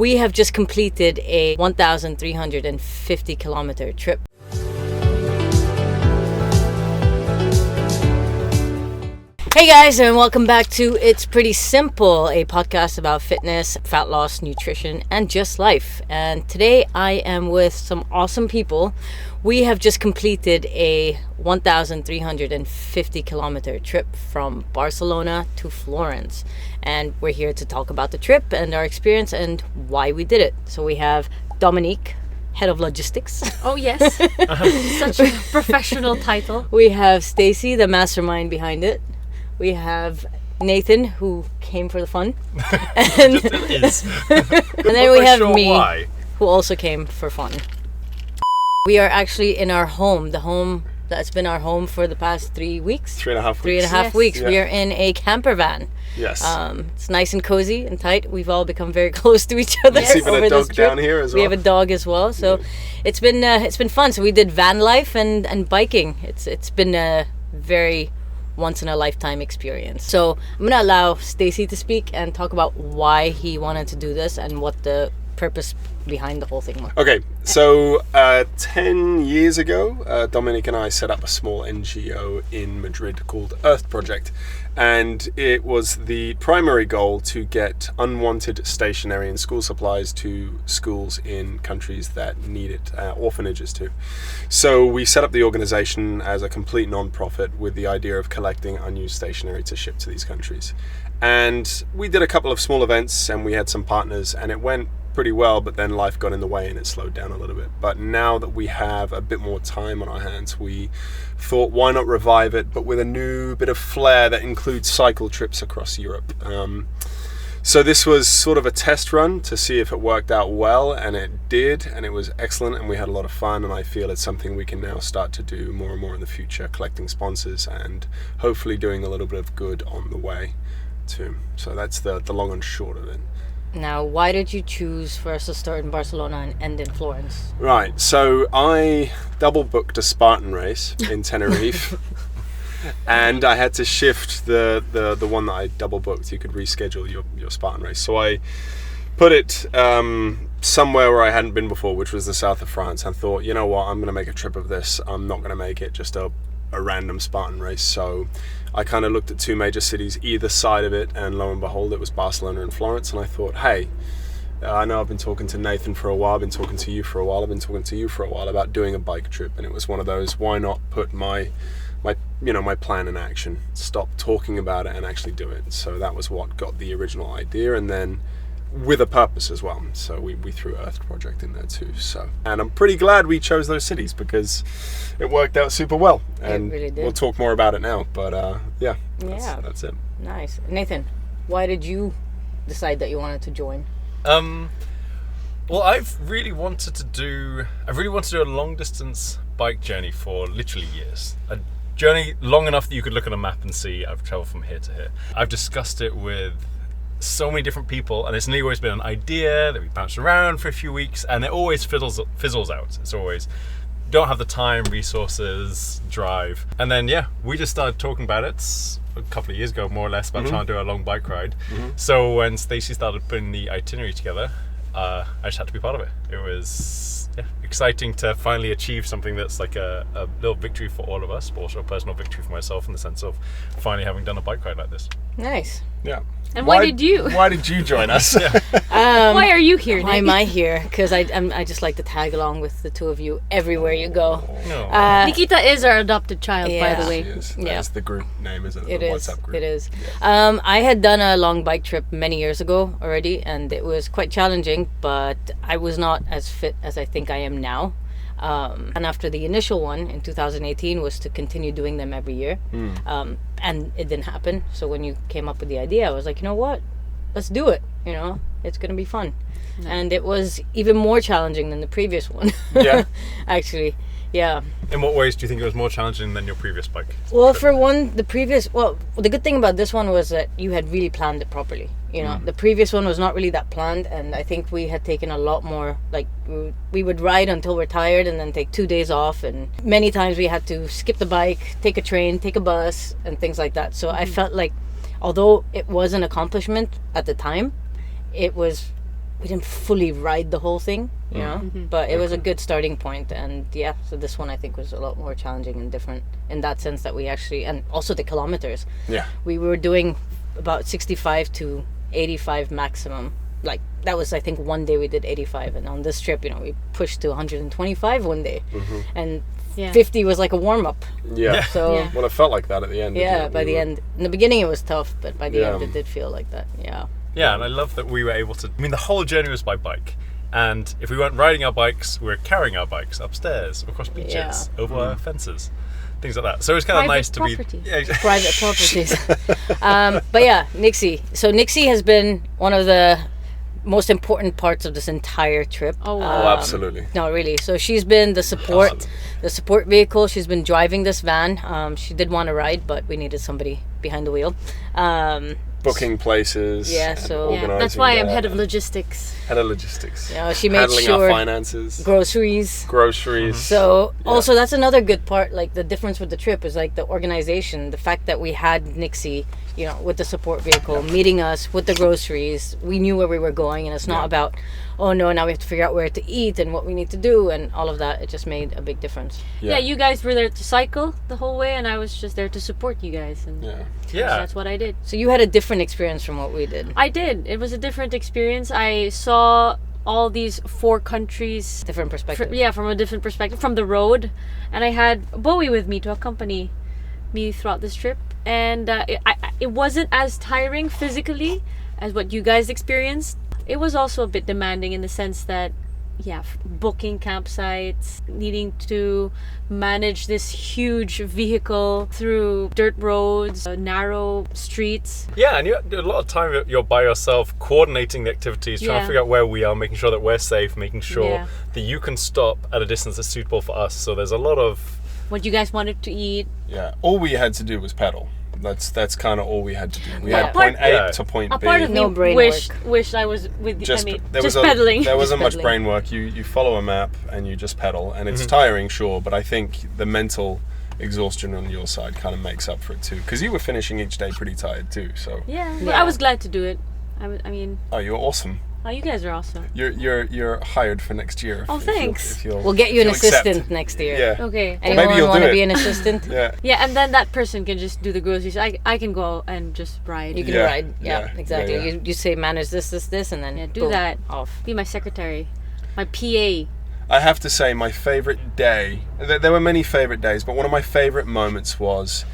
We have just completed a 1,350 kilometer trip. Hey guys, and welcome back to It's Pretty Simple, a podcast about fitness, fat loss, nutrition, and just life. And today I am with some awesome people. We have just completed a 1,350 kilometer trip from Barcelona to Florence. And we're here to talk about the trip and our experience and why we did it. So we have Dominique, head of logistics. Oh yes, such a professional title. We have Stacy, the mastermind behind it. We have Nathan, who came for the fun. And, and then we have me, who also came for fun. We are actually in our home, the home that's been our home for the past 3 weeks. 3.5 weeks. 3.5 weeks. Yeah. We are in a camper van. Yes. It's nice and cozy and tight. We've all become very close to each other. There's even over a dog this trip. down here as well. We have a dog as well. So it's been fun. So we did van life and biking. It's been a very once in a lifetime experience. So I'm gonna allow Stacy to speak and talk about why he wanted to do this and what the purpose behind the whole thing was. Okay, so 10 years ago, Dominique and I set up a small NGO in Madrid called Earth Project, and it was the primary goal to get unwanted stationery and school supplies to schools in countries that need it, orphanages too. So we set up the organization as a complete non-profit with the idea of collecting unused stationery to ship to these countries. And we did a couple of small events and we had some partners, and it went pretty well, but then life got in the way and it slowed down a little bit. But now that we have a bit more time on our hands, we thought, why not revive it, but with a new bit of flair that includes cycle trips across Europe. So this was sort of a test run to see if it worked out well, and it did, and it was excellent, and we had a lot of fun, and I feel it's something we can now start to do more and more in the future, collecting sponsors and hopefully doing a little bit of good on the way too. So that's the long and short of it. Now, why did you choose for us to start in Barcelona and end in Florence? Right, so I double booked a Spartan race in Tenerife and I had to shift the one that I double booked. You could reschedule your Spartan race. So I put it somewhere where I hadn't been before, which was the south of France, and thought, you know what, I'm going to make a trip of this. I'm not going to make it just a random Spartan race. So I kind of looked at two major cities either side of it, and lo and behold, it was Barcelona and Florence. And I thought, hey, I know I've been talking to Nathan for a while, I've been talking to you for a while, I've been talking to you for a while about doing a bike trip, and it was one of those, why not put my plan in action, stop talking about it and actually do it. So that was what got the original idea, and then with a purpose as well. So we threw Earth Project in there too. So, and I'm pretty glad we chose those cities because it worked out super well. And it really did. We'll talk more about it now. But that's it. Nice. Nathan, why did you decide that you wanted to join? Well, I've really wanted to do a long distance bike journey for literally years. A journey long enough that you could look at a map and see I've traveled from here to here. I've discussed it with so many different people, and it's nearly always been an idea that we bounced around for a few weeks, and it always fizzles out. It's always don't have the time, resources, drive. And then we just started talking about it a couple of years ago, more or less, about trying to do a long bike ride. So when Stacy started putting the itinerary together, I just had to be part of it. It was exciting to finally achieve something that's like a little victory for all of us, but also a personal victory for myself in the sense of finally having done a bike ride like this. Nice. Yeah. And why did you join us? Why are you here, Why am I here? Because I just like to tag along with the two of you everywhere you go. No. Nikita is our adopted child, by the way. That's the group name, isn't it? It The is. WhatsApp group. It is. I had done a long bike trip many years ago already, and it was quite challenging, but I was not as fit as I think I am now. And after the initial one in 2018 was to continue doing them every year. And it didn't happen. So when you came up with the idea, I was like, you know what? Let's do it. It's going to be fun. And it was even more challenging than the previous one. Yeah. Actually. Yeah. In what ways do you think it was more challenging than your previous bike? Well, for one, the good thing about this one was that you had really planned it properly. The previous one was not really that planned, and I think we had taken a lot more, like, we would ride until we're tired and then take 2 days off, and many times we had to skip the bike, take a train, take a bus, and things like that. So I felt like, although it was an accomplishment at the time, it was we didn't fully ride the whole thing, you know, but it was a good starting point. And yeah, so this one I think was a lot more challenging and different in that sense that we actually, and also the kilometers. Yeah. We were doing about 65 to 85 maximum. Like that was, I think, one day we did 85, and on this trip, you know, we pushed to 125 one day, and 50 was like a warm up. Yeah. So Yeah. Well, it felt like that at the end. didn't yeah, it? by We the were- end, in the beginning it was tough, but by the Yeah. end it did feel like that. Yeah. Yeah, and I love that we were able to. I mean, the whole journey was by bike. And if we weren't riding our bikes, we were carrying our bikes upstairs, across beaches, over fences, things like that. So it was kind of Private nice to property. be. Yeah, Private properties. But yeah, Nixie. So Nixie has been one of the most important parts of this entire trip. Oh, Oh, wow. absolutely. No, really. So she's been the support vehicle. She's been driving this van. She did want to ride, but we needed somebody behind the wheel. Booking places. Yeah, and so- Yeah, organising that's why I'm that head of and logistics. head of logistics. You know, she made Handling our sure finances, groceries. groceries. So also that's another good part. Like the difference with the trip is like the organization, the fact that we had Nixie, you know, with the support vehicle, meeting us with the groceries. We knew where we were going, and it's not about, oh no, now we have to figure out where to eat and what we need to do and all of that. It just made a big difference. Yeah. You guys were there to cycle the whole way, and I was just there to support you guys, and Yeah. Yeah. that's what I did. So you had a different experience from what we did. I did. It was a different experience. I saw all these 4 countries. Different perspective. From a different perspective, from the road, and I had Bowie with me to accompany me throughout this trip, and it wasn't as tiring physically as what you guys experienced. It was also a bit demanding in the sense that, booking campsites, needing to manage this huge vehicle through dirt roads, narrow streets. Yeah, and you a lot of time you're by yourself coordinating the activities, trying Yeah. to figure out where we are, making sure that we're safe, making sure Yeah. that you can stop at a distance that's suitable for us. So there's a lot of. What you guys wanted to eat. Yeah. All we had to do was pedal. That's kind of all we had to do. We Yeah. had point A Yeah. to point A B. part of No me brain wished I was with you. just there just was pedaling. there wasn't much pedaling. brain work. You follow a map and you just pedal, and it's tiring, sure, but I think the mental exhaustion on your side kind of makes up for it too, because you were finishing each day pretty tired too. So Yeah, but Yeah. I was glad to do it. I mean, oh, you're awesome. you guys are awesome. You're hired for next year. Oh, thanks. We'll get you an if you'll accept. assistant next year. Yeah. Okay. Anyone maybe you'll want do to it. be an assistant? Yeah. Yeah, and then that person can just do the groceries. I can go and just ride. You can Yeah, ride. Yeah, yeah, exactly. yeah, yeah. You say manage this, and then do boom, that. off. Be my secretary, my PA. I have to say, my favorite day. There were many favorite days, but one of my favorite moments was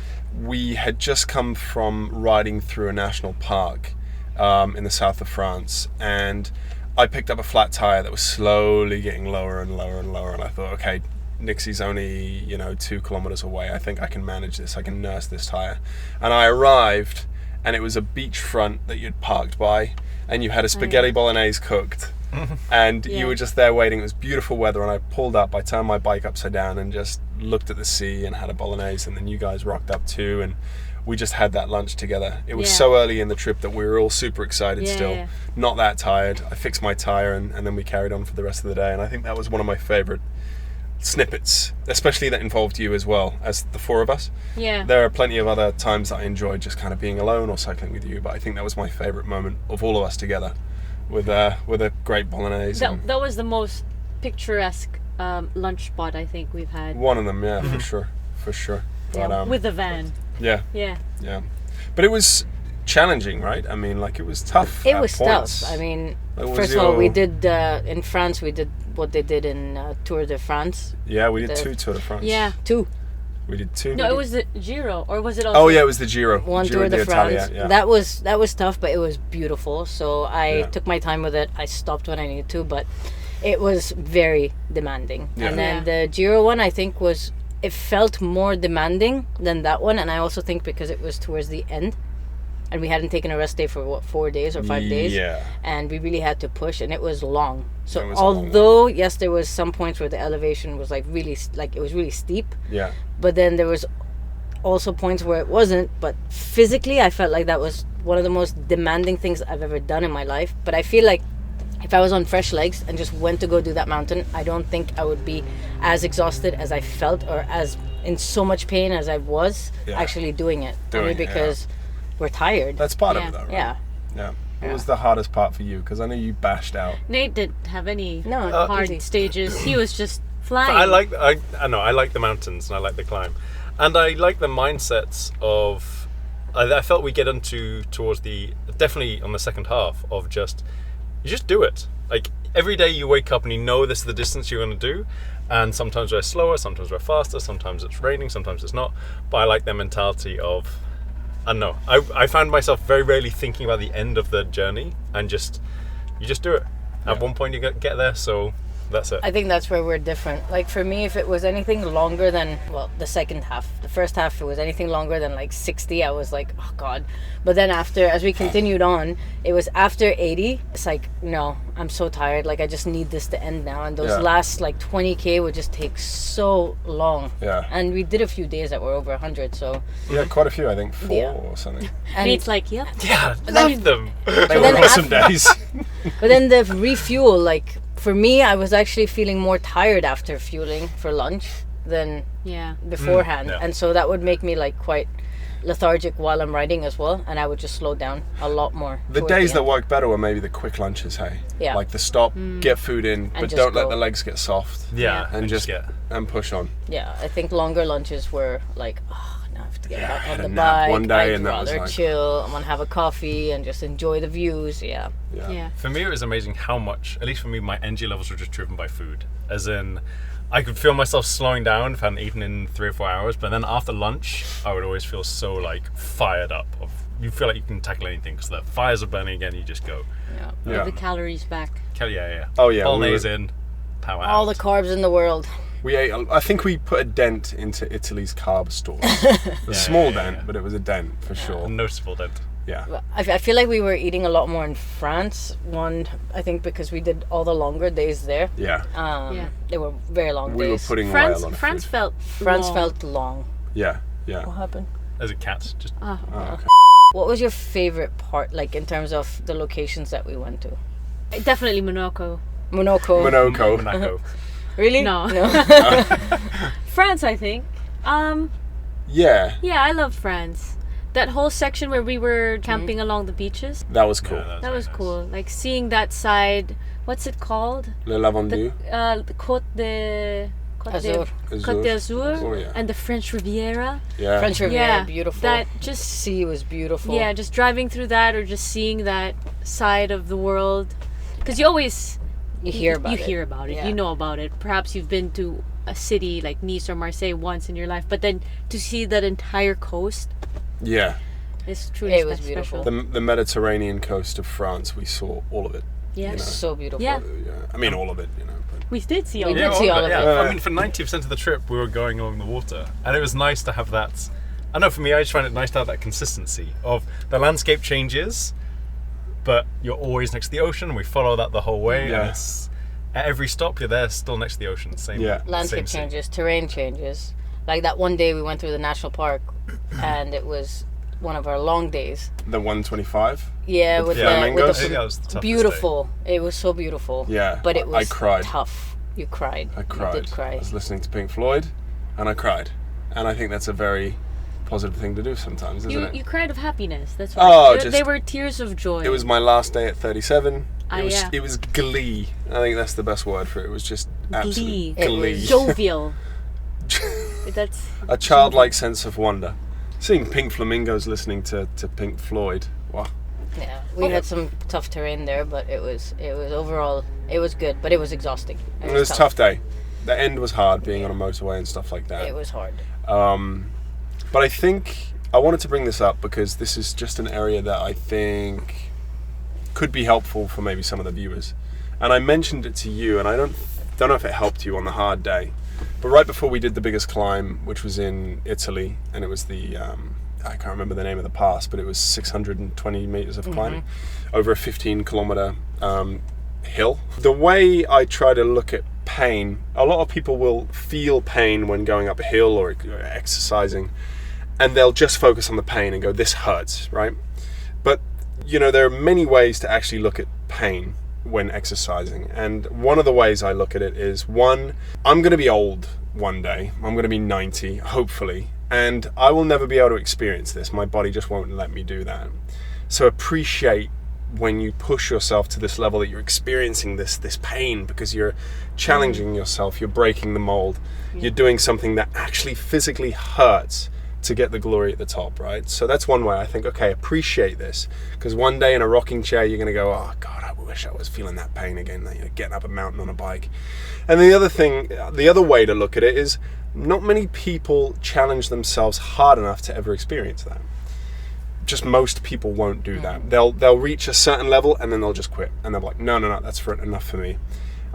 we had just come from riding through a national park in the south of France, and I picked up a flat tire that was slowly getting lower and lower and lower, and I thought, okay, Nixie's only 2 kilometers away. I think I can manage this. I can nurse this tire. And I arrived, and it was a beachfront that you'd parked by, and you had a spaghetti bolognese cooked. And you were just there waiting. It was beautiful weather, and I pulled up. I turned my bike upside down and just looked at the sea and had a bolognese, and then you guys rocked up too, and we just had that lunch together. It was Yeah. so early in the trip that we were all super excited Yeah, still. yeah. Not that tired. I fixed my tire, and then we carried on for the rest of the day, and I think that was one of my favorite snippets, especially that involved you as well as the 4 of us. Yeah. There are plenty of other times that I enjoyed just kind of being alone or cycling with you, but I think that was my favorite moment of all of us together with a great bolognese. and That was the most picturesque lunch spot I think we've had. one of them, yeah, for sure. But, With the van. yeah, Yeah. yeah. But it was challenging, right? I mean, like, it was tough. It at was points. tough. I mean, Like, what first was of all, we your- did in France. We did what they did in Tour de France. Yeah, we did the- 2 Tour de France. Yeah. 2. We did 2. No, it was the Giro, or was it also? Oh yeah, it was the Giro. One Giro Tour de d'Italia, France. yeah. That was tough, but it was beautiful. So I Yeah. took my time with it. I stopped when I needed to, but it was very demanding. Yeah. And then Yeah. the Giro one, I think, it felt more demanding than that one. And I also think because it was towards the end, and we hadn't taken a rest day for 4 days or 5 days. Yeah. And we really had to push, and it was long. So It was a long one. although yes, there was some points where the elevation was like it was really steep, Yeah. but then there was also points where it wasn't. But physically, I felt like that was one of the most demanding things I've ever done in my life. But I feel like if I was on fresh legs and just went to go do that mountain, I don't think I would be as exhausted as I felt, or as in so much pain as I was Yeah. actually doing it. Doing Only it, yeah. because we're tired. That's part Yeah. of it, though, right? Yeah. Yeah. What was the hardest part for you? Because I know you bashed out. Nate didn't have any No, hard easy. stages. He was just flying. I like the mountains and I like the climb, and I like the mindsets of. I felt we get into towards the definitely on the second half of just you just do it. Like every day you wake up and you know this is the distance you're going to do, and sometimes we're slower, sometimes we're faster, sometimes it's raining, sometimes it's not. But I like their mentality of. I don't know. I found myself very rarely thinking about the end of the journey, and you just do it. At one point you get there, so that's it. I think that's where we're different. Like for me, if it was anything longer than, well, the second half, the first half, if it was anything longer than like 60, I was like, oh God. But then after, as we continued on, it was after 80, it's like, no, I'm so tired. Like I just need this to end now. And those last like 20K would just take so long. Yeah. And we did a few days that were over 100, so. Yeah, quite a few, I think. 4 or something. And Nate's like, yep. Yeah, love them. They were then awesome days. But then the refuel, like for me, I was actually feeling more tired after fueling for lunch than Yeah. beforehand, yeah. and so that would make me like quite lethargic while I'm riding as well, and I would just slow down a lot more. The towards days the that end. work better were maybe the quick lunches, hey? Yeah. Like the stop, get food in, but just don't let go. the legs get soft. Yeah, And just get. and push on. Yeah, I think longer lunches were like, oh, now I have to get Yeah, I back had on a the nap bike. one day I'd and that was rather like- chill. I'm gonna have a coffee and just enjoy the views. Yeah. Yeah. For me, it was amazing how much, at least for me, my energy levels were just driven by food. As in, I could feel myself slowing down if I hadn't eaten in 3 or 4 hours, but then after lunch, I would always feel so like fired up. You feel like you can tackle anything because the fires are burning again. You just go. Yeah. Yeah. The calories back. Yeah. Oh, yeah, we Bolognese were- in, power out. All the carbs in the world. We ate. I think we put a dent into Italy's carb stores. A small dent, but it was a dent for A sure. noticeable dent. Yeah. I feel like we were eating a lot more in France. One, I think because we did all the longer days there. Yeah. Yeah. They were very long We were days. putting away a France lot of France food. felt France long. felt long. Yeah. Yeah. What happened? As a cat, just Oh. Oh, okay. What was your favorite part, like in terms of the locations that we went to? Definitely Monaco. Monaco. Monaco. Monaco. Really? No. France, I think. Yeah. Yeah, I loved France. That whole section where we were camping along the beaches. That was cool. Yeah, That very was nice. cool. Like seeing that side. What's it called? Le Lavendu. The Côte de Azur. Côte d'Azur Oh, yeah. and the French Riviera. Yeah. French Riviera, Yeah, beautiful. that The just sea was beautiful. yeah, just driving through that or just seeing that side of the world, because you always you hear about you it. hear about it, Yeah. you know about it. Perhaps you've been to a city like Nice or Marseille once in your life, but then to see that entire coast Yeah. is truly It was special. beautiful. The Mediterranean coast of France, we saw all of it. Yeah, you know. So beautiful. Yeah. Yeah. I mean, all of it, you know. But we did see We all did that. see all of it. I mean, for 90% of the trip, we were going along the water, and it was nice to have that. I know for me, I just find it nice to have that consistency of the landscape changes, but you're always next to the ocean. We follow that the whole way, Yeah. and it's at every stop you're there, still next to the ocean. Same. Yeah. Landscape same changes, terrain changes. Like that one day we went through the national park, and it was one of our long days. the 125. Yeah, With with the the, flamingos? with I think the that was the toughest beautiful. It was so beautiful. Yeah, but it I was cried. tough. You cried. I cried. You did cry. I was listening to Pink Floyd, and I cried. And I think that's a very positive thing to do sometimes, isn't You it? you cried of happiness. That's Oh, why they just- were tears of joy. It was my last day at 37. Ah, It was, yeah. it was glee. I think that's the best word for it. It was just Glee. absolute It glee. was jovial. That's A childlike sense of wonder. Seeing pink flamingos listening to Pink Floyd. Wow. Yeah, we had some tough terrain there, but it was overall it was good, but it was exhausting. It was a tough day. The end was hard, being on a motorway and stuff like that. It was hard. But I think I wanted to bring this up because this is just an area that I think could be helpful for maybe some of the viewers. And I mentioned it to you, and I don't know if it helped you on the hard day. But right before we did the biggest climb, which was in Italy, and it was the I can't remember the name of the pass, but it was 620 meters of climbing over a 15-kilometer hill. The way I try to look at pain, a lot of people will feel pain when going up a hill or exercising, and they'll just focus on the pain and go, this hurts, right? But, you know, there are many ways to actually look at pain when exercising. And one of the ways I look at it is, one, I'm going to be old one day. I'm going to be 90, hopefully, and I will never be able to experience this. My body just won't let me do that. So appreciate when you push yourself to this level that you're experiencing this pain because you're challenging yourself, you're breaking the mold, you're doing something that actually physically hurts to get the glory at the top, right? So that's one way I think, okay, appreciate this, because one day in a rocking chair you're going to go, oh God, I wish I was feeling that pain again, that you're getting up a mountain on a bike. And the other way to look at it is, not many people challenge themselves hard enough to ever experience that. Just most people won't do that. They'll reach a certain level and then they'll just quit, and they're like, no, that's enough for me.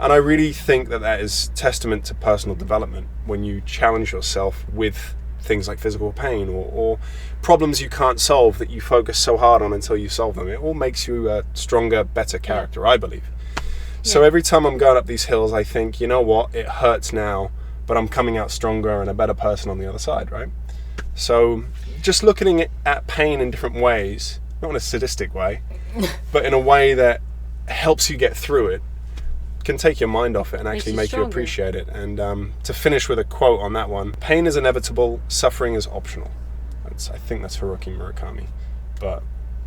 And I really think that is testament to personal development, when you challenge yourself with things like physical pain or problems you can't solve that you focus so hard on until you solve them. It all makes you a stronger, better character, I believe. So every time I'm going up these hills, I think, you know what, it hurts now, but I'm coming out stronger and a better person on the other side, right? So just looking at pain in different ways, not in a sadistic way, but in a way that helps you get through it, can take your mind off it and actually make you appreciate it. And to finish with a quote on that one, pain is inevitable, suffering is optional. I think that's Haruki Murakami. But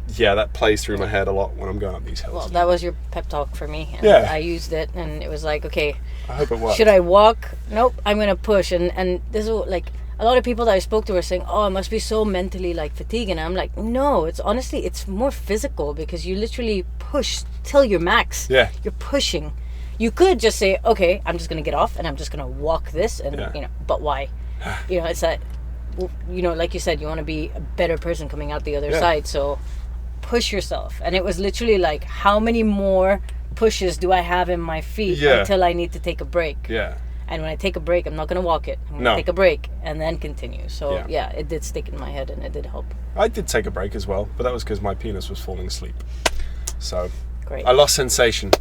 yeah, that plays through my head a lot when I'm going up these hills. Well, that was your pep talk for me. And I used it, and it was like, okay, I hope it works. Should I walk? Nope, I'm going to push. And this is like, a lot of people that I spoke to were saying, oh, it must be so mentally like fatiguing. And I'm like, no, it's more physical, because you literally push till your max. Yeah. You're pushing. You could just say, okay, I'm just going to get off and I'm just going to walk this, and but why? It's that, like you said, you want to be a better person coming out the other side. So push yourself. And it was literally like, how many more pushes do I have in my feet until I need to take a break? Yeah. And when I take a break, I'm not going to walk it. I'm going to take a break and then continue. So it did stick in my head and it did help. I did take a break as well, but that was because my penis was falling asleep. So great. I lost sensation.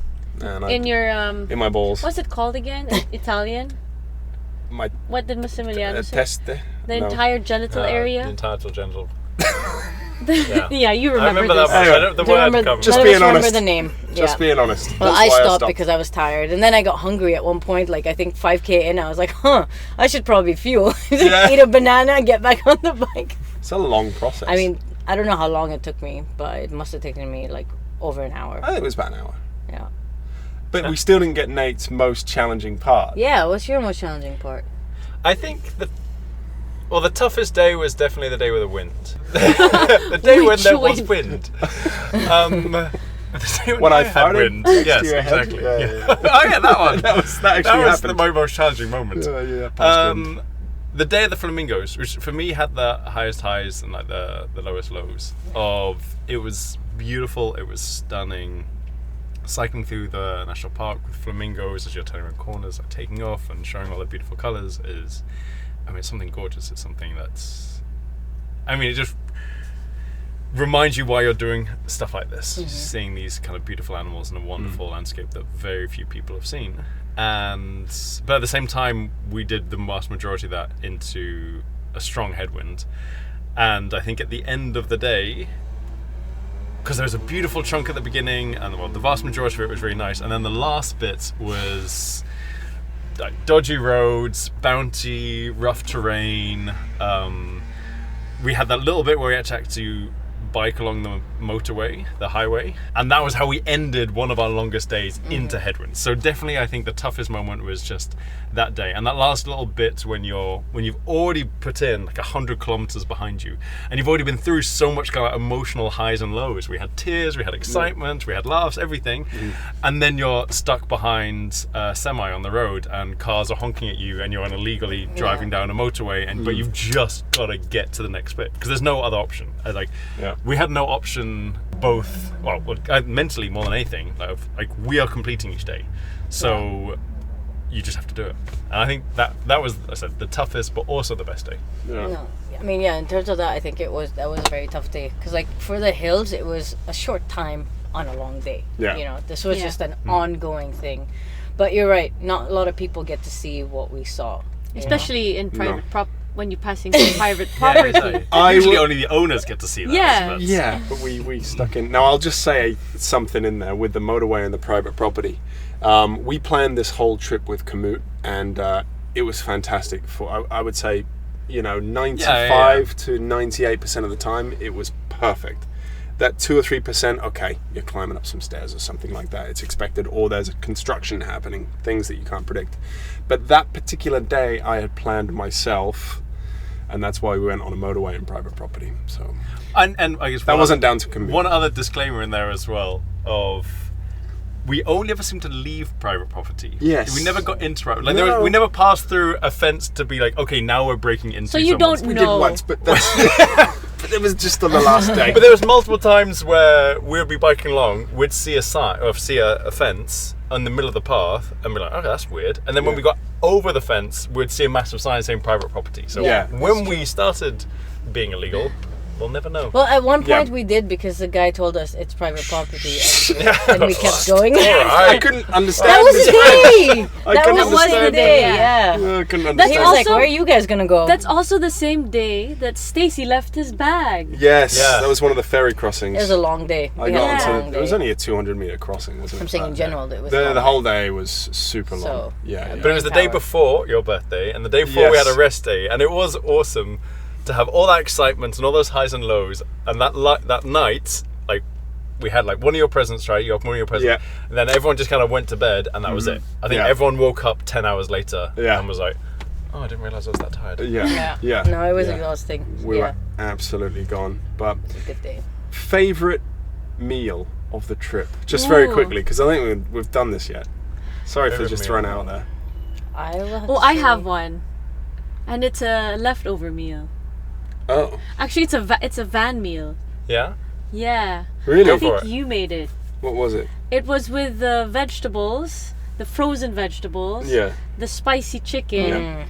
And in my balls. What's it called again? Italian? What did Massimiliano say? Teste? The entire genital area? The entire genital. Yeah, you remember. I remember this. that. The word comes. Just being honest. Remember the name. Just being honest. Well, I stopped because I was tired, and then I got hungry at one point. Like, I think 5K in, I was like, I should probably fuel. Eat a banana and get back on the bike. It's a long process. I mean, I don't know how long it took me, but it must have taken me like over an hour. I think it was about an hour. Yeah. But we still didn't get Nate's most challenging part. Yeah, what's your most challenging part? I think the toughest day was definitely the day with the wind. The day when there was wind. When I had wind. Yes, exactly. Yeah. Oh yeah, that one. that was my most challenging moment. The day of the flamingos, which for me had the highest highs and like the lowest lows. It was beautiful. It was stunning. Cycling through the national park with flamingos as you're turning around corners, like taking off and showing all the beautiful colours it's something gorgeous. It's something that's, it just reminds you why you're doing stuff like this. Mm-hmm. Seeing these kind of beautiful animals in a wonderful landscape that very few people have seen. But at the same time, we did the vast majority of that into a strong headwind. And I think at the end of the day, because there was a beautiful chunk at the beginning, and the vast majority of it was really nice, and then the last bit was like dodgy roads, bounty, rough terrain. We had that little bit where we had to actually bike along the motorway, the highway, and that was how we ended one of our longest days into headwinds. So definitely I think the toughest moment was just that day, and that last little bit when you've already put in like 100 kilometers behind you, and you've already been through so much kind of emotional highs and lows. We had tears, we had excitement, we had laughs, everything, and then you're stuck behind a semi on the road and cars are honking at you and you're illegally driving down a motorway, but you've just got to get to the next bit because there's no other option. We had no option, both mentally more than anything, like we are completing each day, so you just have to do it. And I think that was, I said, the toughest but also the best day. In terms of that, I think that was a very tough day, because like for the hills it was a short time on a long day. This was just an ongoing thing. But you're right, not a lot of people get to see what we saw, especially in private when you're passing through private property. Usually only the owners get to see that. But we stuck in. Now I'll just say something in there with the motorway and the private property. We planned this whole trip with Komoot, and it was fantastic. For I would say, 95 to 98% of the time, it was perfect. that 2 or 3%, okay, you're climbing up some stairs or something like that. It's expected, or there's a construction happening, things that you can't predict. But that particular day, I had planned myself, and that's why we went on a motorway in private property. So, And I guess that wasn't down to commute. One other disclaimer in there as well of we only ever seem to leave private property. Yes. We never got interrupted. Like No. we never passed through a fence to be like, okay, now we're breaking into. So you someone's- don't we know. did once, but that's, but it was just on the last day. But there was multiple times where we'd be biking along, we'd see a sign or see a fence in the middle of the path, and be like, okay, that's weird. And then when Yeah. we got over the fence, we'd see a massive sign saying private property. So Yeah. when we started being illegal, we'll never know. Well, at one point Yeah. we did because the guy told us it's private property, and we kept going. I couldn't understand. That was the this. day. I That couldn't was the understand day. that. Yeah. I couldn't That's He understand. was like, Also- "Where are you guys gonna go?" That's also the same day that Stacy left his bag. Yes, Yeah. that was one of the ferry crossings. It was a long day. I We got had a long onto. day. It was only a 200-meter crossing, wasn't it? I'm saying in But general, it was a long the whole day. day was super long. So, Yeah. But it was the day Tower. before your birthday, and the day before we Yes. had a rest day, and it was awesome to have all that excitement and all those highs and lows. And that night, like we had like one of your presents, right? You opened one of your presents, Yeah. and then everyone just kind of went to bed, and that was it. I think Yeah. everyone woke up 10 hours later Yeah. and was like, "Oh, I didn't realize I was that tired." Yeah. No, it was Yeah. exhausting. We Yeah, were absolutely gone. But it was a good day. favorite meal of the trip, just very Ooh. quickly, because I think we've done this yet. Sorry for Favorite just meal. throwing it out there. I will have Oh, to I say- have one, and it's a leftover meal. Oh, Actually, it's a van meal. Yeah. Yeah. really? I Go for think it. you made it. What was it? It was with the vegetables, the frozen vegetables, Yeah. the spicy chicken, Mm,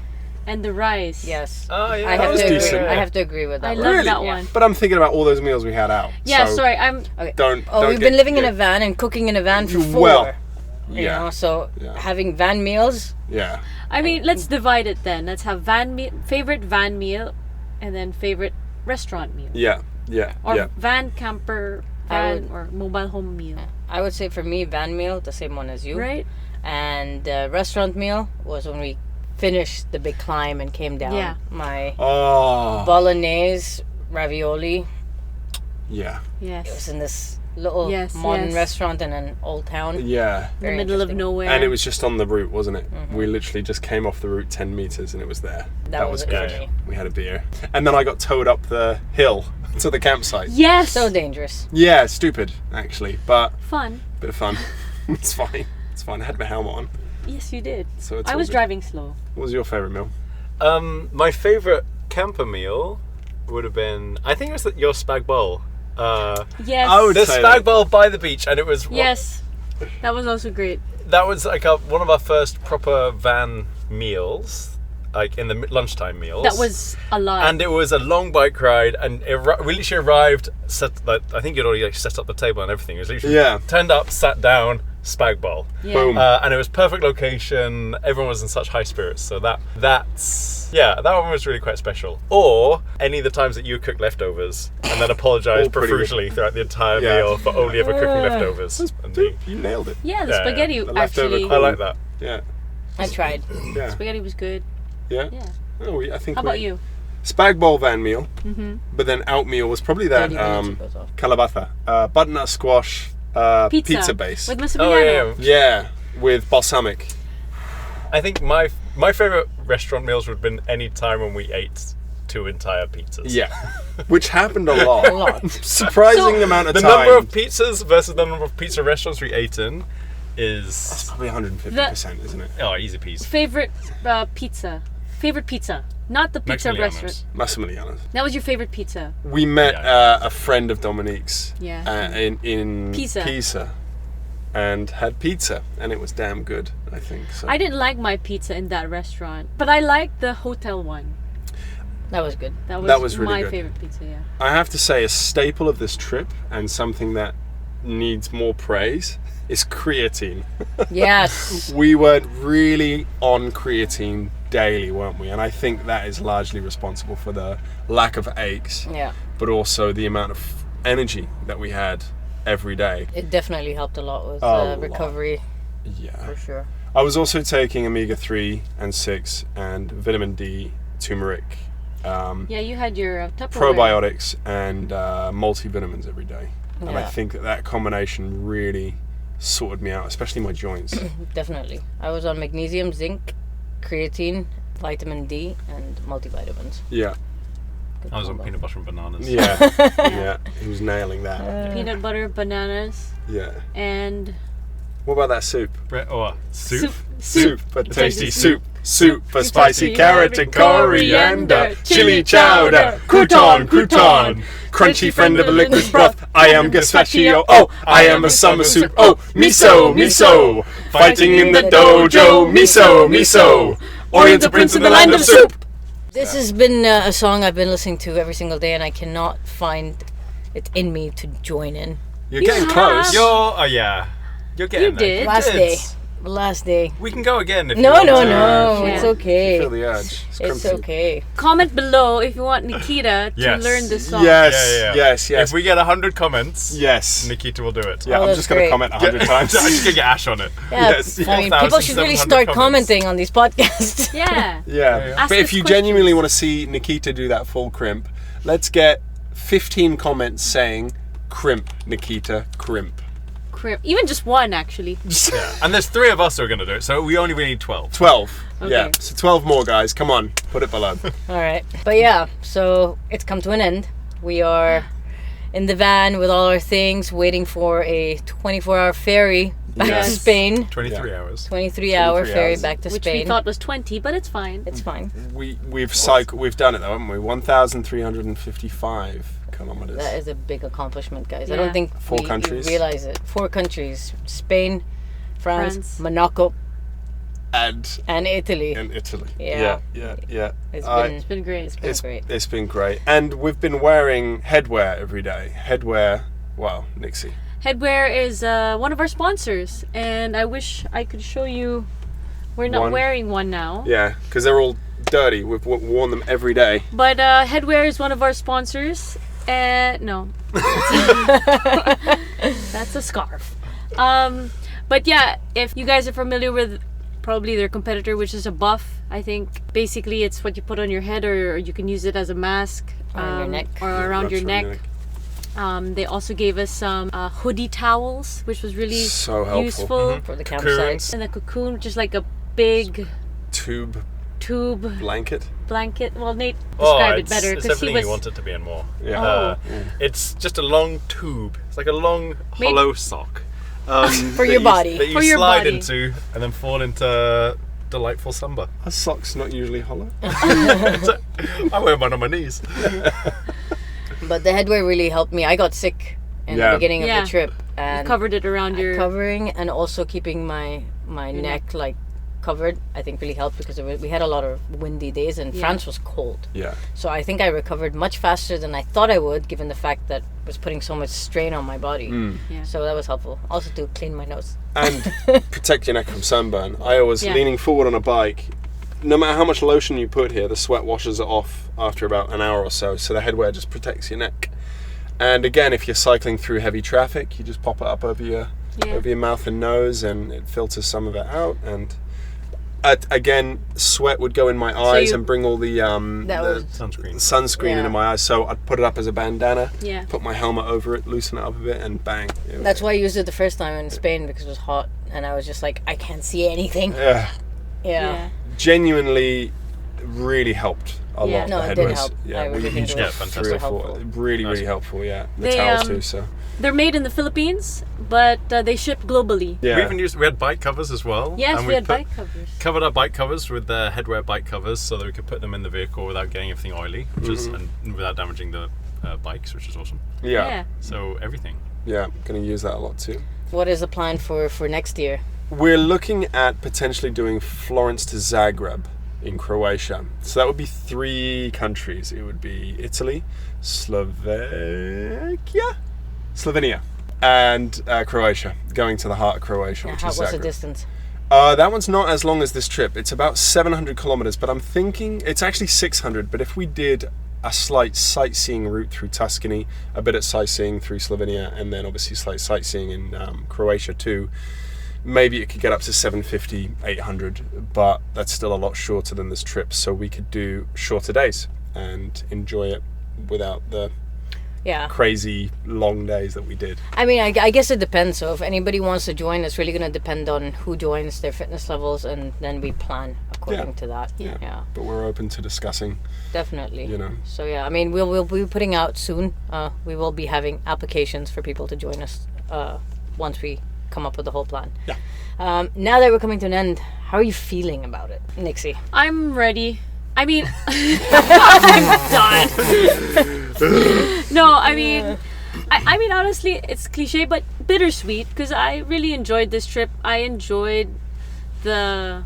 and the rice. yes. Oh yeah. I that have was to agree. decent. I have to agree with that. I one. love Really? that Yeah. one. But I'm thinking about all those meals we had out. Yeah, so sorry, I'm. Okay. Don't. Oh, don't we've get- been living in yeah. a van and cooking in a van for 4. Well, You yeah. know, so Yeah. having van meals. Yeah. I mean, let's divide it then. Let's have favorite van meal, and then favorite restaurant meal, Yeah. Yeah. or Yeah. van camper, I van would- or mobile home meal, I would say for me, van meal, the same one as you. right? And restaurant meal was when we finished the big climb and came down. Yeah. My Oh. bolognese ravioli. Yeah. It was Yes. in this little Yes, modern yes. restaurant in an old town. Yeah. In the Very middle of interesting. nowhere. And it was just on the route, wasn't it? We literally just came off the route 10 meters and it was there. That was it good. for me. We had a beer. And then I got towed up the hill to the campsite. Yes. So dangerous. Yeah, stupid, actually, but fun. bit of fun. It's fine. It's fine. I had my helmet on. Yes, you did. So it's I all was good. driving slow. What was your favourite meal? My favorite camper meal would have been, I think it was your spag bowl. Yes. I would The say spag that. bowl by the beach, and it was Yes. That was also great. that was like one of our first proper van meals, like in the lunchtime meals. That was a lot. And it was a long bike ride, and we literally arrived. I think you'd already set up the table and everything. It was literally Yeah. turned up, sat down, spag bowl, yeah. Boom. and it was perfect location. Everyone was in such high spirits, so that one was really quite special. Or any of the times that you cooked leftovers and then apologised All pretty profusely throughout the entire Yeah. meal for only ever cooking leftovers. And Dude, you nailed it. Yeah, the Yeah, spaghetti the leftover actually. I like that. Yeah. I tried. Yeah. Spaghetti was good. Yeah. Yeah. Oh, I think How about you? Spag bowl van meal, but then out meal was probably that 30 minutes it goes off. calabaza, butternut squash, pizza base. with Oh Massimiliano. yeah. Yeah, with balsamic. I think my favorite restaurant meals would have been any time when we ate 2 entire pizzas. Yeah, which happened a lot. A lot. Surprising amount of The time. number of pizzas versus the number of pizza restaurants we ate in is Probably 150%, isn't it? easy peasy. Favorite pizza. Favorite pizza. Not the pizza Maximiliano's. restaurant. Massimiliano's. That was your favorite pizza. We met Yeah. a friend of Dominique's Yeah. in Pisa. and had pizza, and it was damn good, I think. So. I didn't like my pizza in that restaurant, but I liked the hotel one. That was good. That was really my good. favorite pizza, yeah. I have to say, a staple of this trip and something that needs more praise is creatine. Yes. We were really on creatine daily, weren't we? And I think that is largely responsible for the lack of aches, Yeah. but also the amount of energy that we had every day. It definitely helped a lot with A lot. recovery, Yeah. for sure. I was also taking omega 3 and 6 and vitamin D, turmeric, Yeah, you had your Tupperware. probiotics, and multivitamins every day. And I Yeah. think that combination really sorted me out, especially my joints. Definitely. I was on magnesium, zinc, creatine, vitamin D, and multivitamins. Yeah, Good I was on combo. peanut butter and bananas. yeah, yeah. He was nailing that. Peanut butter, bananas, Yeah. and What about that soup? Soup. Soup, a tasty Soup. soup, for spicy Spicy carrot and coriander, chili chowder, crouton, crunchy friend of a liquid broth. I am gazpacho, oh, I am a summer soup, oh, miso, fighting in the dojo, miso, Oriental prince in the land of soup. This has been a song I've been listening to every single day, and I cannot find it in me to join in. You're getting have. close. You're getting You there. did. Last day. We can go again if you No, want no, to. no. Yeah. It's okay. Feel the urge. It's okay. comment below if you want Nikita to Yes. learn this song. Yes. If we get 100 comments, Yes. Nikita will do it. Yeah, Oh, I'm that's just going to great. comment 100 times. I'm just gonna get Ash on it. Yeah, Yes. I mean, people should really 4,700 start comments. commenting on these podcasts. Yeah. Yeah. Ask But if us you questions. genuinely want to see Nikita do that full crimp, let's get 15 comments saying, crimp, Nikita, crimp. Even just one, actually. Yeah. And there's 3 of us who are gonna do it, so we only really need 12. 12. Okay. Yeah. So 12 more, guys. Come on. Put it below. All right. But yeah, so it's come to an end. We are in the van with all our things, waiting for a 24-hour ferry back to Yes. Spain. 23 hours. 23-hour 23 ferry hours. back to Which Spain. we thought was 20, but it's fine. It's fine. We've done it though, haven't we? 1,355 kilometers. That is a big accomplishment, guys. I Yeah. don't think 4 you countries. realize it. 4 countries: Spain, France, France. Monaco, And and Italy. in Italy. Yeah. Yeah. It's I- been It's been great. it's great. It's been great. And we've been wearing headwear every day. Headwear, wow, Nixie. Headwear is one of our sponsors, and I wish I could show you. We're not One. wearing one now, Yeah, because they're all dirty. We've worn them every day. but Headwear is one of our sponsors. No, that's a scarf. But yeah, if you guys are familiar with probably their competitor, which is a buff, I think basically it's what you put on your head, or you can use it as a mask Or on your neck. or around your Wraps neck. They also gave us some hoodie towels, which was really So helpful. useful. For the Cocoons. campsite. And a cocoon, which is like a big Tube tube blanket. blanket. Well, Nate described it better It's because he everything was. you want it to be and more. Yeah. Oh. It's just a long tube. It's like a long hollow sock. For your body. That you For your slide body. into and then fall into delightful slumber. Are socks not usually hollow? I wear mine on my knees. But the headwear really helped me. I got sick in Yeah. the beginning of Yeah. the trip, You and covered it around your. covering and also keeping my neck like covered, I think really helped because we had a lot of windy days and Yeah. France was cold. Yeah. So I think I recovered much faster than I thought I would, given the fact that I was putting so much strain on my body. Yeah. So that was helpful. Also to clean my nose. And protect your neck from sunburn. I always, Yeah. leaning forward on a bike, no matter how much lotion you put here, the sweat washes it off after about an hour or so. So the headwear just protects your neck. And again, if you're cycling through heavy traffic, you just pop it up over your mouth and nose, and it filters some of it out. And again, sweat would go in my eyes you- and bring all the Sunscreen. sunscreen Yeah. into my eyes. So I'd put it up as a bandana, Yeah. put my helmet over it, loosen it up a bit, and bang. That's why I used it the first time in Spain, because it was hot and I was just like, I can't see anything. Yeah, Yeah. genuinely, really helped a Yeah. lot. No, the it did headwears. help. Yeah, I really we think used it Yeah, was fantastic. 3 or super 4. helpful. Really, Nice. really helpful. Yeah, the They, towels um, too. So They're made in the Philippines, but they ship globally. yeah, We had bike covers as well. Yes, and we had put- bike covers. Covered our bike covers with the headwear bike covers so that we could put them in the vehicle without getting everything oily, which is and without damaging the bikes, which is awesome. yeah, So everything. Going to use that a lot too. What is the plan for next year? We're looking at potentially doing Florence to Zagreb in Croatia. So that would be 3 countries. It would be Italy, Slovenia, and Croatia. Going to the heart of Croatia, which is What's the Zagreb. distance? That one's not as long as this trip. It's about 700 kilometers, but I'm thinking it's actually 600. But if we did a slight sightseeing route through Tuscany, a bit of sightseeing through Slovenia, and then obviously slight sightseeing in Croatia too, maybe it could get up to 750, 800, but that's still a lot shorter than this trip. So we could do shorter days. and enjoy it without the Yeah. crazy long days that we did. I mean, I guess it depends. So if anybody wants to join, it's really going to depend on who joins, their fitness levels, and then we plan according to that. Yeah. But we're open to discussing, Definitely. you know. So yeah, I mean, we'll be putting out soon. We will be having applications for people to join us once we come up with the whole plan. Yeah. Now that we're coming to an end, how are you feeling about it, Nixie? I'm ready. I mean, I'm done. No, I mean, honestly, it's cliche, but bittersweet because I really enjoyed this trip. I enjoyed the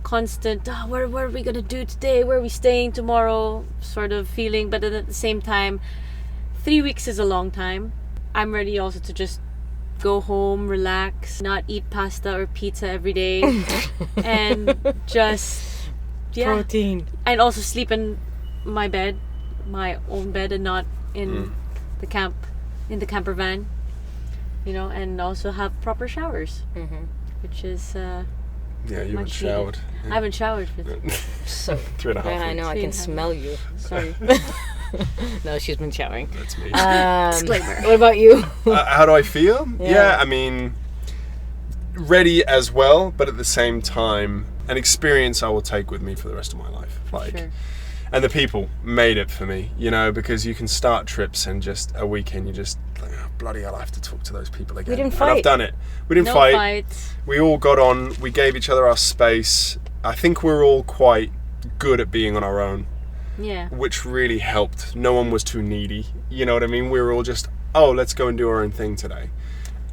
constant, what are we gonna do today? Where are we staying tomorrow? Sort of feeling, but at the same time, 3 weeks is a long time. I'm ready also to just go home, relax, not eat pasta or pizza every day, and just. Yeah. Protein. And also sleep in my bed, my own bed, and not in the camper van, you know, and also have proper showers, which is Yeah, you haven't much showered. needed. I haven't showered for So 3.5 yeah, I weeks. know. I can smell you. sorry. No, she's been showering. That's me. Disclaimer. What about you? How do I feel? Yeah. I mean, ready as well, but at the same time, an experience I will take with me for the rest of my life. Like, Sure. and the people made it for me, you know, because you can start trips and just a weekend, you just like, oh, bloody hell, I have to talk to those people again. We didn't And fight. I've done it. We didn't No fight. fights. We all got on. We gave each other our space. I think we're all quite good at being on our own, Yeah. which really helped. No one was too needy. You know what I mean? We were all just, oh, let's go and do our own thing today.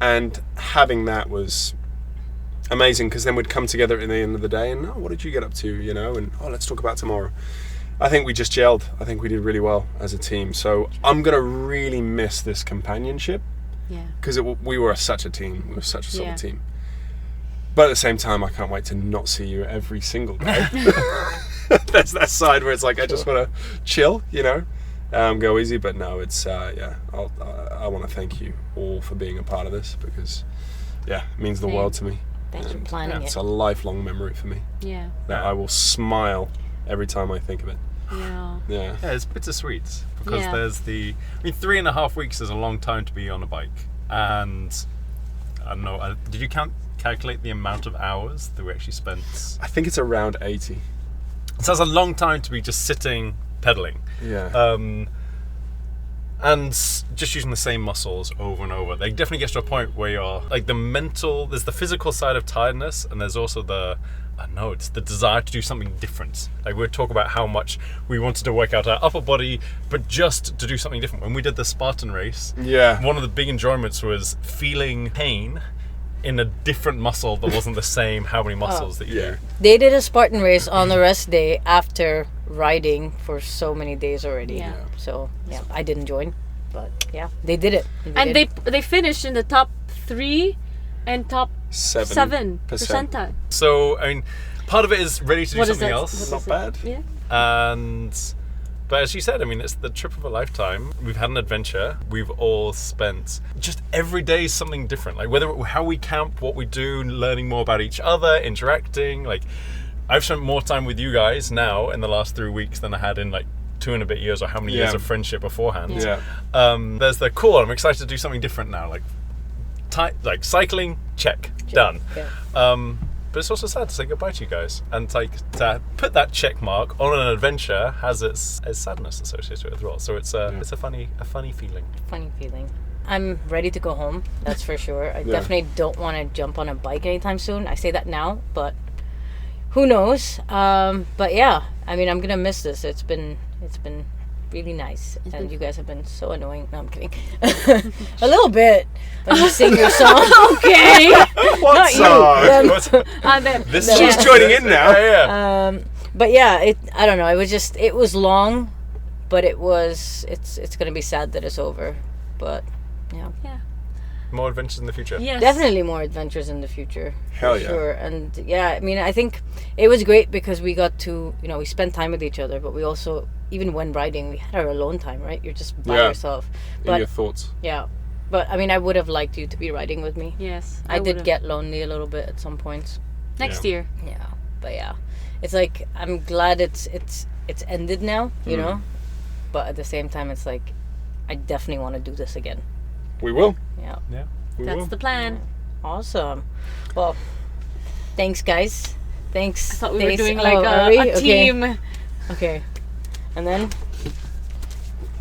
And having that was amazing, because then we'd come together at the end of the day and, oh, what did you get up to, you know, and oh, let's talk about tomorrow. I think we just gelled. I think we did really well as a team. So I'm going to really miss this companionship, Yeah. because we were such a team. We were such a solid Yeah. team. But at the same time, I can't wait to not see you every single day. There's that side where it's like, I just want to chill, you know, go easy. But no, it's, I want to thank you all for being a part of this, because, yeah, it means the Same. world to me. Thanks for planning It's it. a lifelong memory for me Yeah. that I will smile every time I think of it. Yeah. Yeah. Yeah, it's bittersweet because Yeah. there's 3.5 weeks is a long time to be on a bike, and I don't know. Did you calculate the amount of hours that we actually spent? I think it's around 80. So that's a long time to be just sitting pedaling. Yeah. And just using the same muscles over and over. They definitely get to a point where you're like there's the physical side of tiredness, and there's also it's the desire to do something different. Like we'll talk about how much we wanted to work out our upper body, but just to do something different. When we did the Spartan race, Yeah. one of the big enjoyments was feeling pain in a different muscle that wasn't the same how many muscles that you Yeah. do. They did a Spartan race on the rest day after riding for so many days already. Yeah. So yeah, I didn't join, but yeah, they did it. And did. they finished in the top 3 and top 7 percentile. So, I mean, part of it is ready to do What is something that? else. What is Not it? bad. Yeah. But as you said, I mean, it's the trip of a lifetime. We've had an adventure. We've all spent just every day something different. Like how we camp, what we do, learning more about each other, interacting. Like I've spent more time with you guys now in the last 3 weeks than I had in like 2 and a bit years or how many years Yeah. of friendship beforehand. Yeah. There's the cool. I'm excited to do something different now. Like cycling, check, done. Yeah. But it's also sad to say goodbye to you guys, and to put that check mark on an adventure has its sadness associated with it as well. So it's a funny feeling. Funny feeling. I'm ready to go home. That's for sure. I definitely don't want to jump on a bike anytime soon. I say that now, but who knows? But yeah, I mean, I'm gonna miss this. It's been really nice, and you guys have been so annoying. No, I'm kidding. A little bit. When you sing your song. Okay. What Not you, song? Then, This She's joining in now. Yeah. But yeah, I don't know. It was long, but it's gonna be sad that it's over. But yeah, More adventures in the future. yes. definitely more adventures in the future. Hell for yeah. sure. And yeah, I mean, I think it was great because we got to, we spent time with each other, but we also, even when riding, we had our alone time, right? You're just by Yeah. yourself. In But your thoughts. yeah, but I mean, I would have liked you to be riding with me. Yes. I did would've. get lonely a little bit at some points. Next Yeah. year. Yeah, but yeah, it's like I'm glad it's it's ended now, you know. But at the same time, it's like I definitely want to do this again. We will. Yeah. Yeah. We That's will. the plan. Awesome. Well, thanks, guys. Thanks. I thought we were Stace. doing like are we? a team. Okay. And then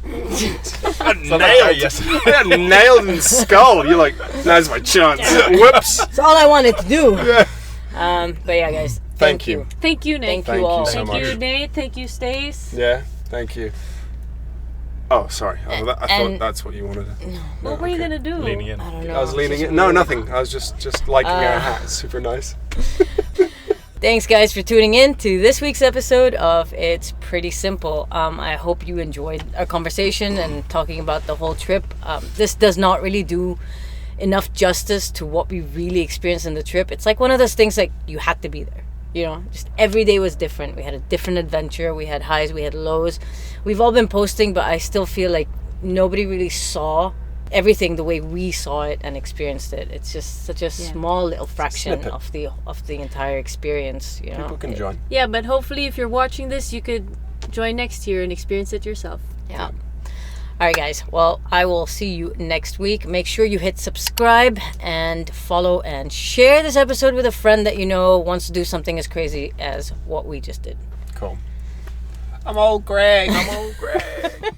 Nailed. Yes. Yeah, nailed in the skull. You're like, now's my chance. Whoops. that's all I wanted to do. But yeah, guys. Thank you. Thank you, Nick. Thank you all. so Thank you, much. Nate. Thank you, Stace. Yeah, thank you. Oh, sorry. I thought And- that's what you wanted. What were you gonna do? Leaning in. I don't know. I was leaning Just in. No, weird. nothing. I was just liking our hat. It's super nice. Thanks, guys, for tuning in to this week's episode of It's Pretty Simple. I hope you enjoyed our conversation and talking about the whole trip. This does not really do enough justice to what we really experienced in the trip. It's like one of those things like you had to be there. You know, just every day was different. We had a different adventure. We had highs, we had lows. We've all been posting, but I still feel like nobody really saw everything the way we saw it and experienced it. It's just such a small little fraction Snippet. of the entire experience, you know. People can join. Yeah, but hopefully if you're watching this, you could join next year and experience it yourself. Yeah. All right, guys. Well, I will see you next week. Make sure you hit subscribe and follow and share this episode with a friend that you know wants to do something as crazy as what we just did. Cool. I'm old Greg. I'm old Greg.